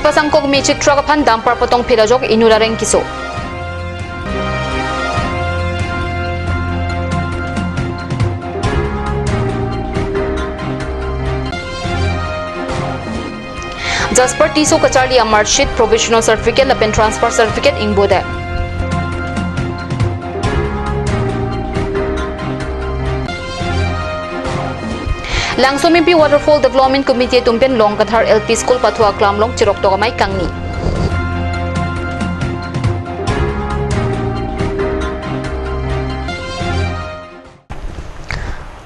kapasangkog magic truck apan damper potong phirajok inulareng kiso. Jasper Tiso Kacharli a mark sheet provisional certificate lapen transfer certificate ing bode. Langsom MP Waterfall Development Committee tumpen long kathar LP School pathua klamlong chirok togamai kangni.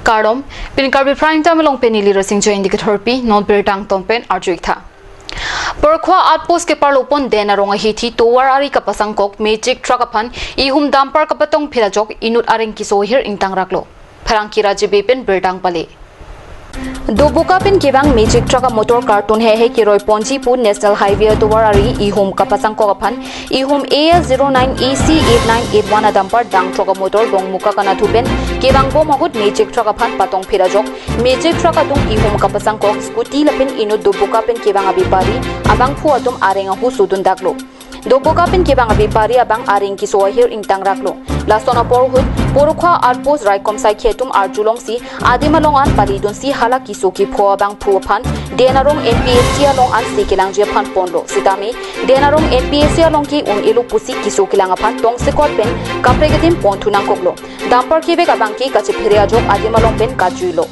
Kardom pin Karbi prime time long penili racing join indicator P non pertang tompen arjuik tha. Perkhwa outpost ke parlopon dena ronga hithi towar ari kapasangkok magic truck apan ihum damper kapatong phirajok inut areng kisohir intang raklo pharangki raje bepen bertang pale Dobuka pin kibang magic truck motor carton he kiroi ponji pu national highway towar ari ihum kapasangkok apan ihum A09AC8981 damper dang truck motor dong muka kana thupen kibang bo mahut magic truck apan patong phirajok magic truck adung ihum kapasangkok scooty lapin inut dobuka pin kibang abipari abang phu atum arenga hu sudun daklo Dobuka pin kibang abipari abang areng kisohir intang raklo lastona porhut porukha outpost raikom sai khetum arjulong si adimalongan palidon si hala kisoki pho abang phu phan denarong NPSC along an sikilang je phan ponlo sitami denarong NPSC along ki un elu pusi kisokilang phan tong sekot pen kapregadim ponthunang koklo damper kibe kabang ki kache phiria jok adimalong pen kajuilo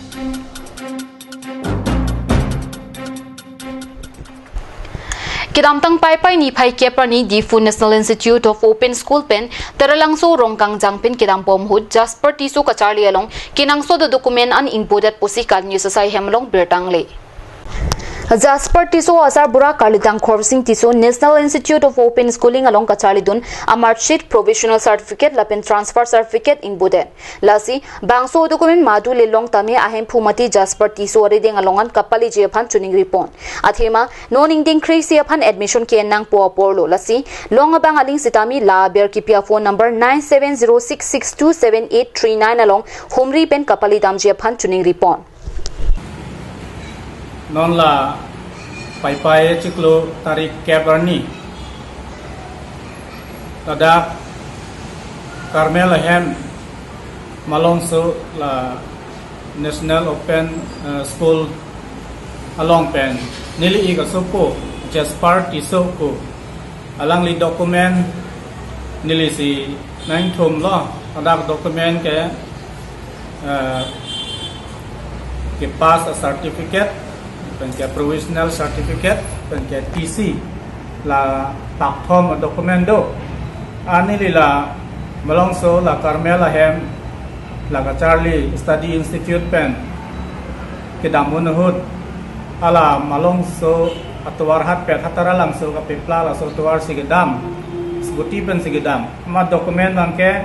Kidamtang pai ni pai keprani di Fu National Institute of Open School pen teralangso rongkang jangpin kidampom hud Jasper Tiso Kacharli along kinangso the document an imported posikal news sai hemlong bertangle Jasper Tiso asar bura kalitang khorsing Tiso National Institute of Open Schooling along Kacharli dun a mark sheet provisional certificate lapen transfer certificate in bude lasi bangso document madu lelong tame ahem phumati Jasper Tiso reding alongan kapali je phan tuning report athema non inding crazy upon admission ke nang po porlo lasi long abang aling sitami la ber kipia phone number 9706627839 along humri pen kapali dam je phan tuning report non la pai ciklo tarik keberni tada Carmel hem malongso la National Open School along pen nili iga sopo Jasper Tiso ko alang li document nili si nang thum lo tada document ke pass a certificate pen ke provisional certificate pen ke TC la takthom document do ani lila malongso la Carmela hem la Kacharli Study Institute pen ke damun hud ala malongso atwar hat pe hatara langso ka pepla la so twar sigedam sguti pen sigedam ma document bangke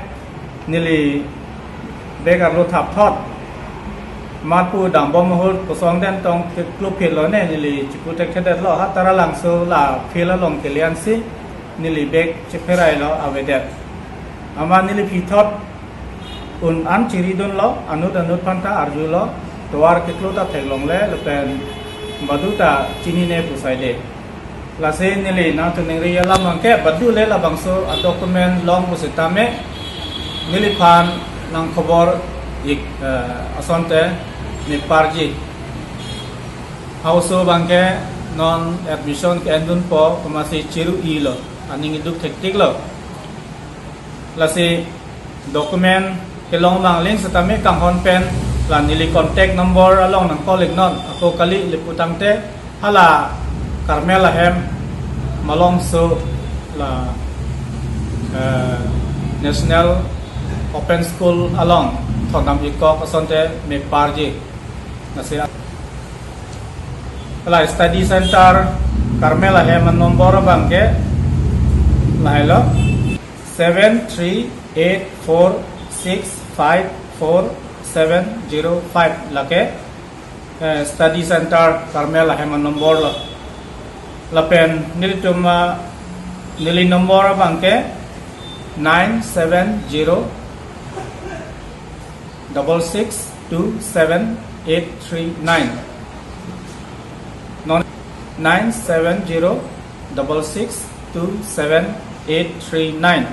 nili begar lo thap thot Matpu dam bom hur kosong den tong klub phil lo ne nili chipu tek khedet lo ha tara langso la phila long kelian si nili bek chepherai lo avedet ama nili phithot un an chiri don lo anut phanta arju lo toar kitlo ta theglong le lepen baduta chini ne pusai de la se nili na tu ningri yala mangke badu le la bangso a document long pusitame nili phan nang khobor ik asonte ni parji hauso bangke non admission ke endun po masih ciru ilo aning iduk tektik lo lasi dokumen ke long lang link setame kang hon pen lan nili contact number along nang colleague non ako kali liputang te hala Carmela hem malong so la National Open School along thonam ikok asonte me parji nasi la study center Carmela hem nomor bangke lailo 7384654705 lake study center Carmela hem nomor lapen nili nomor bangke 970 6627839 970 6627839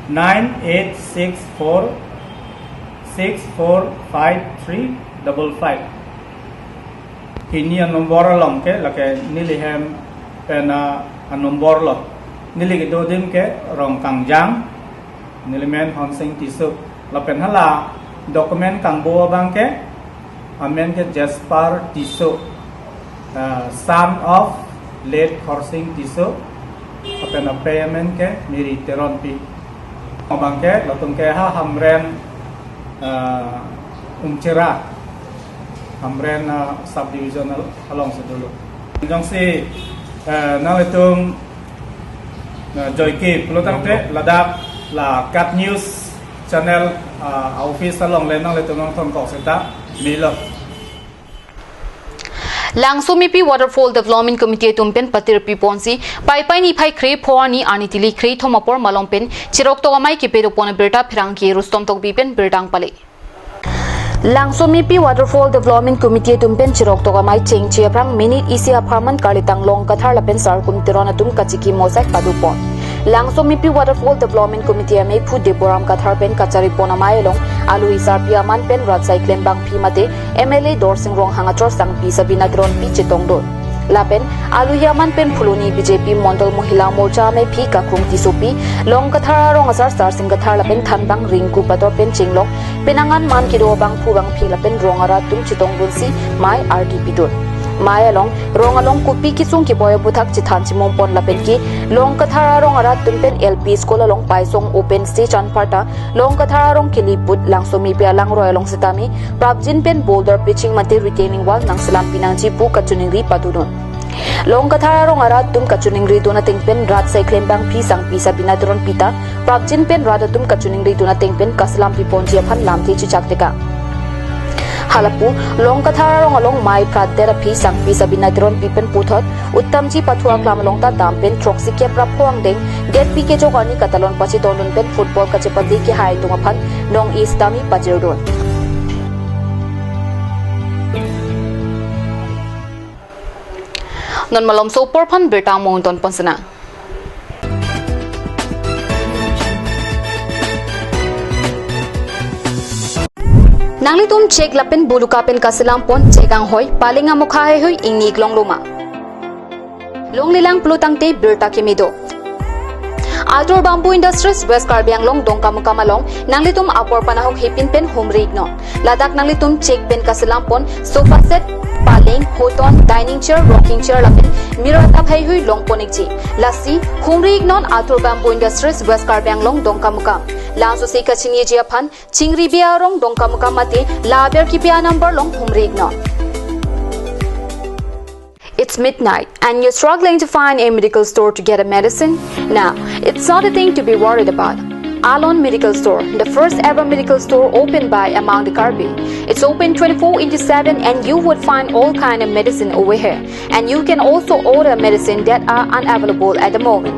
9864645355 ini nombor long ke lake nilihem pena nombor lo nili ke dodim ke rong kangjang nilimen honsing tisu la pen hala dokumen kangbo bang ke amen ke Jasper tisu son of late horsing tisu apena payment ke miri teron pi bang ke latung ke ha hamren umcera hamren subdivisional along sedulu jong si na letung joyki pelutang te ladap la cat news channel office along le na letung nong thon kok seta milo Langsumi pi Waterfall Development Committee tumpen patir pi ponsi pai ni phai kre phoni ani tili kre thomapor malongpen chirok to amai ki pedo pon berta phirang ki rustom tok bipen bertang pale Langsumi pi Waterfall Development Committee tumpen chirok to amai cheng che prang minute isia pharman kalitang long kathar lapen sar kum tirona tum kachiki mosak padupon Langsumi pi Waterfall Development Committee ame phu deporam kathar pen kachari ponamai long alu isar pi aman pen rat cyclem bang phi mate MLA Dorsing rong hangachor sang pi sabina dron pi chitong don lapen alu yaman pen phuluni BJP Mondol Mohila Morcha me phi ka khum ti sopi long kathara rong asar star sing kathar lapen than bang ringku pator pen chinglok penangan man kido bang phu bang phi lapen rongara tum chitong don si mai RDP don mai along rong along kupi ki sung ki boy buthak chithan chimom pon lapen ki long kathara rong ara tum pen LP school along paisong open stage an parta long kathara rong kiliput langsomi pe alang roy along sitami prabjin pen boulder pitching mate retaining wall nang salam pinang chi pu kachuning ri padudon long kathara rong ara tum kachuning ri dona ting pen rat cyclem bang phi sang pi sabina dron pita prabjin pen rada tum kachuning ri dona ting pen kaslam pi ponji phan lam thi chi chak teka halapu long kathara rong along mai prat therapy sang pi sabina dron pi pen puthot uttam ji pathua klam long ta dam pen troxy ke prap phong deng get pi ke jogani katalon pachi tonun pen football ka chepati ki hai tunga phan nong east tami pajir don non malom so por phan berta mon ton pansana Nangli tum check lapen buluka pen kasilam pon chegang hoy palinga mukha hai hoy ingnik long loma long lilang plutang te berta kemido Outdoor Bamboo Industries West Karbi long dongka muka malong nangli tum apor panahok hipin pen humrig no ladak nangli tum check pen kasilam pon sofa set paling hoton dining chair rocking chair lapen mirror tap hai hui long ponik ji lasi humrig non Outdoor Bamboo Industries West Karbi long dongka muka Lanso se kachini je phan chingri biarong dongka muka mate laber ki pia number long humrig no It's midnight and you're struggling to find a medical store to get a medicine? Now, it's not a thing to be worried about. Alon Medical Store, the first ever medical store opened by among the Karbi. It's open 24/7 and you would find all kind of medicine over here. And you can also order medicine that are unavailable at the moment.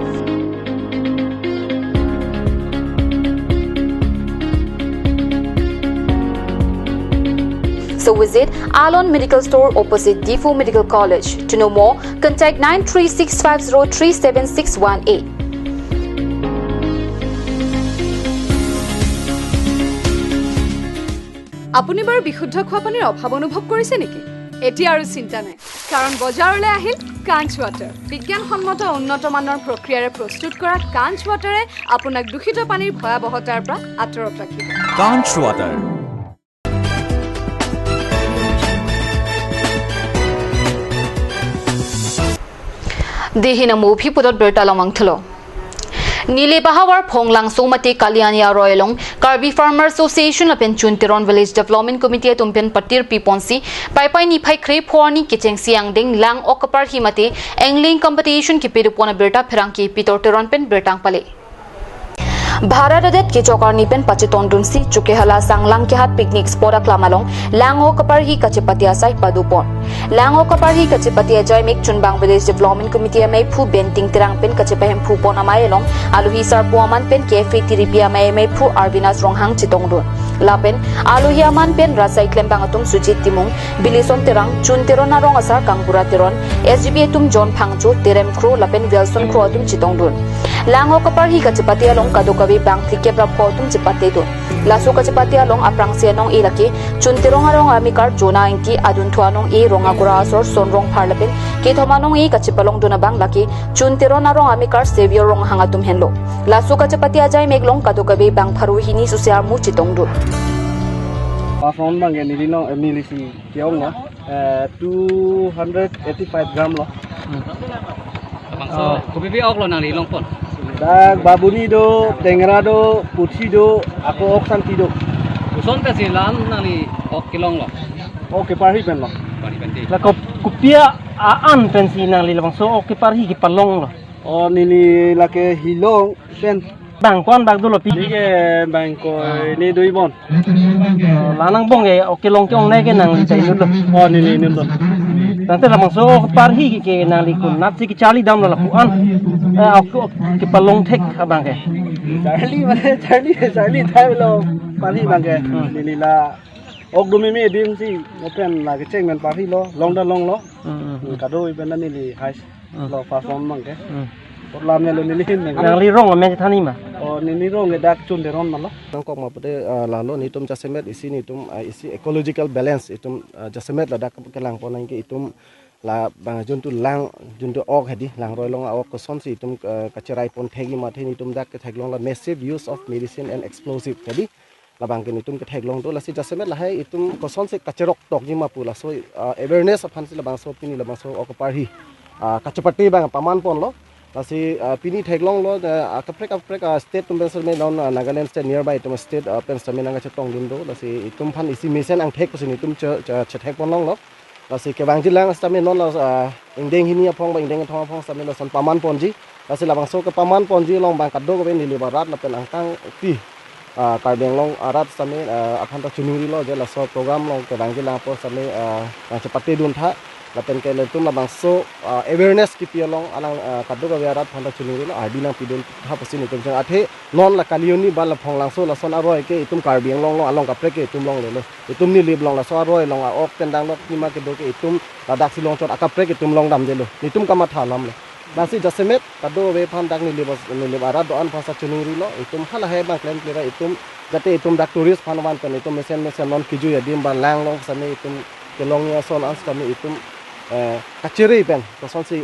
So visit Alon Medical Store opposite Defu Medical College. To know more, contact 936503768. আপুনি বাৰু বিশুদ্ধ খোৱা পানীৰ অভাৱ অনুভৱ কৰিছে নেকি? এতিয়া আৰু চিন্তা নাই, কাৰণ বজাৰলৈ আহিল কাঞ্চ ৱাটাৰ। বিজ্ঞানসন্মত উন্নত মানৰ প্ৰক্ৰিয়াৰে প্ৰস্তুত কৰা কাঞ্চ ৱাটাৰে আপোনাক দূষিত পানীৰ ভয়াৱহতাৰ পৰা আঁতৰত ৰাখিব। কাঞ্চ water Dehina movie pudot bertalang mangthlo Nile Bahawar Phonglang Somati Kalyania Royalong Karbi Farmer Association of Chuntiron Village Development Committee tumpen patir piponsi pai ni phai kre phorni kicheng siang ding lang okapar himate angling competition ki pirupona berta phirang ki pitorteron pen bertang pale Bharat adet ki chokar ni pen pache tondun si chuke hala sanglang ke hat picnic spot aklamalong lango kapar hi kachepatia sai padupon lango kapar hi kachepatia jai mek chunbang village development committee mai phu benting tirang pen kachepahem phu pon amai long aluhi sar puaman pen cafe tiripia mai phu arvinas ronghang chitongdun lapen aluhi aman pen rasai klem bangatum sujit timung bilison tirang chun tiron arong asar kangpura tiron sgb tum john phangchu terem kro lapen wilson kro atum chitongdun lango kapar hi kachepatia long kadokawi bang thike prapko tum chepate dun laso kachepatia long aprang senong ilaki chuntirong arong amikar jona inki adun thuanong e ronga gura asor sonrong pharlapen ke thomanong e kachepalong duna bang laki chuntiron arong amikar savior rong hangatum henlo laso kachepatia jai meglong kadokawi bang pharu hini susiar mu chitong dun Pasron bang ni dino milisi kiong no 285 gram lo. Bangso kopi ok lo nang li long pon. Dag babuni do, tengera do, putsi do, ako ok santi do. Uson ka silan nang li ok kilong lo. Oke parhi pen lo. Pari penti. La kupia aan pensi nang lilabang so oke parhi ki palong lo. Oh nini lake hilong pen. Bang kon bag dulo pi. Dige bang ko ni doi bon. Lanang bong e oke long kyong nai ke nang li tai nulo. Oh nini nulo. Tante labang so oke parhi ki nang li kun nat si ki chali dam lo la puan. Oke ki palong tek abang ke. Charlie thai lo parhi bang ke. Nini la ok dumi mi dim si pen la ke cheng men parhi lo long da long lo. Kadoi pen nini hai lo pasron bang ke. Lam ne lo nili hin Nang li rong men thani ma. Oh nini rong ke dak chun de ron malo tangkok ma pade lalo ni tum jasemet isi ni tum isi ecological balance itum jasemet la dak kelang ponang ke itum la bang juntu lang juntu ok hedi lang roi long ok ko son si itum kacerai pon thegi ma theni tum dak ke theglong la massive use of medicine and explosive hedi la bang ke ni tum ke theglong to la si jasemet la hai itum ko son si kacerok tok ji ma pu la so awareness of hansi la bang so pini la bang so ok parhi kachapati bang paman pon lo Kasi pini theglong lo kaprek state tumbenser me non Nagaland state nearby itum state pensa me nanga chetong dundo lasi itum phan isi mesen ang thek kusin itum chethek ponlong lo lasi kebang jilang sta me non ingdeng hini apong ba ingdeng thong apong sta me lo son paman ponji lasi labang so ke paman ponji long bang kaddo ko ben dili barat la pen angtang pi karbeng long arat sta me aphan ta chunuri lo je la so program long kebang jilang po sta me chepate dun tha lapen ke letum la bangso awareness ki pialong alang kaddo ga yarat phanda chunuri lo id nang pidon ha pasin itum jang athe non la kalioni ba la phong lang so la son aroi ke itum karbiang long along ka prek ke itum long le itum ni lib long la so aroi long ok tendang nok ni ma ke do ke itum ladak silong chot akap prek itum long dam jelo itum kama thalam le basi jasemet kaddo we phan dak ni lib arat do an phasa chunuri lo itum hala he bang claim klera itum jate itum dak tourist phanwan pen itum mesen non kiju ya dim ba lang long sane itum ke long ya son ans kami itum kaciri pen koson si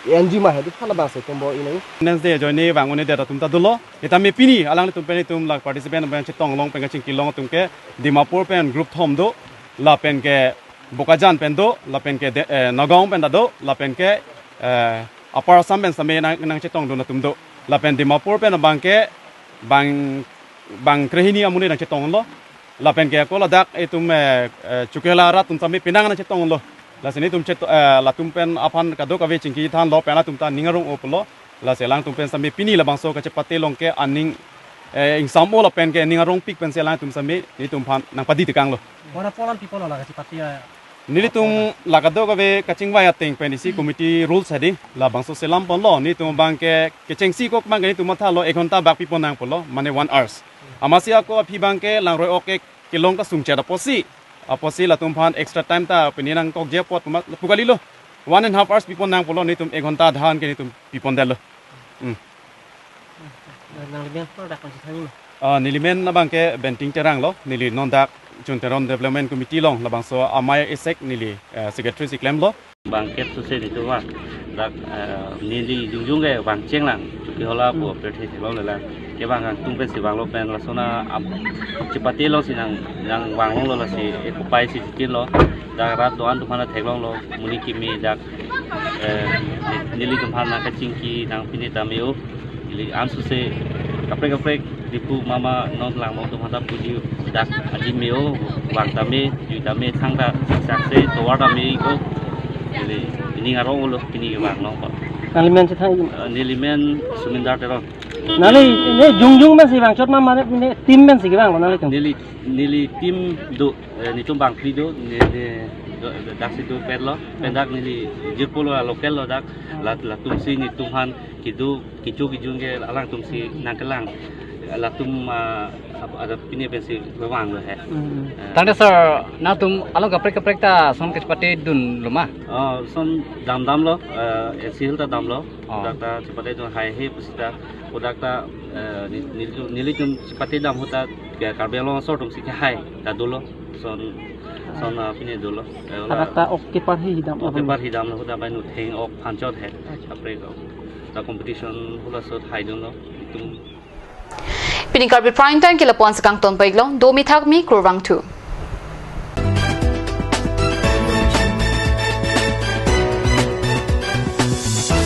NG mah itu kalau bahasa tumbo ini. Nanti join ni bangun ni dia tum ta dulu. Kita me pini alang tum pen tum la participant pen cetong long pen kacing kilong tum ke Dimapur pen group thom do la pen ke Bokajan pen do la pen ke Nagaon pen do la pen ke Upper Assam pen sampai nang cetong do na tum do la pen Dimapur pen bang ke bang krehini amune nang cetong lo la pen ke ko la dak tum chukela rat tum sampai pinang nang cetong lo la sini tum cet la tum pen apan kado ka ve chingki than lo pela tum ta ningarong oplo la selang tum pen sampai pini la bangso ka chepate long ke aning ing samo la pen ke ningarong pik pen selang tum sampai ni tum phan nang padi tikang lo Wana polan people la kasi patia. nili tum la kado ka ve kaching wa ya teng pen isi committee rules hadi la bangso selam pon lo ni tum bang ke chengsi ko bang ke ni tum tha lo 1 घंटा bak pi pon nang pon lo mane 1 hours amasia ko phi bang ke lang roi ok kilong ka sung cha da posi aposi la tum phan extra time ta peninang kok je pot pukali lo 1.5 hours pipon nang polo ni tum 1 घंटा dhan ke ni tum pipon delo Nang libian ko dak kasi thani ma. nilimen na bang ke benting terang lo nili non dak junteron development committee long la bang so amay esek nili secretary siklem lo bangket susah itu wah dak nili jungjung ke bang ceng lang cuki hola bu operate lo lelang ke bang tung pen si bang lo pen la sona cepati lo si nang bang lo la si ekupai si cikin lo dak rat doan tu mana teglong lo muni kimi dak nili kemana kacingki nang pini tamio nili am susah kaprek dipu mama non lang mo tu mana puji dak aji meo bang tami ju tami sangka sakse toar tami ko ini ngarong ulo kini ke bang nong ko Nang libian sa thani. nilimen sumindar teron Nali ini jung men si bang cot mama ini tim men si bang nali tung. Nili tim do ni tum bang pri do ni dak situ pet lo pendak nili jirpolo lokal lo dak la tum si ni tumhan kidu kijung ke alang tum si nangkelang la tum ada pini pensi bawang lo he. Tanda sir na tum along kaprek ta son ke cepate dun luma. Son dam lo sil ta dam lo dak ta cepate dun hai he pusita udak ta nili tum cepate dam huta Karbi lo sort tum si hai ta dulu son pini dulu. Adak ta oke parhi hidam. Oke parhi dam lo huta banu theng ok panchot he kaprek ta competition hula sot hai dun lo tum Pining Karbi Prime Time kila puan sekang ton paiglong 2 mithak mi kurwang 2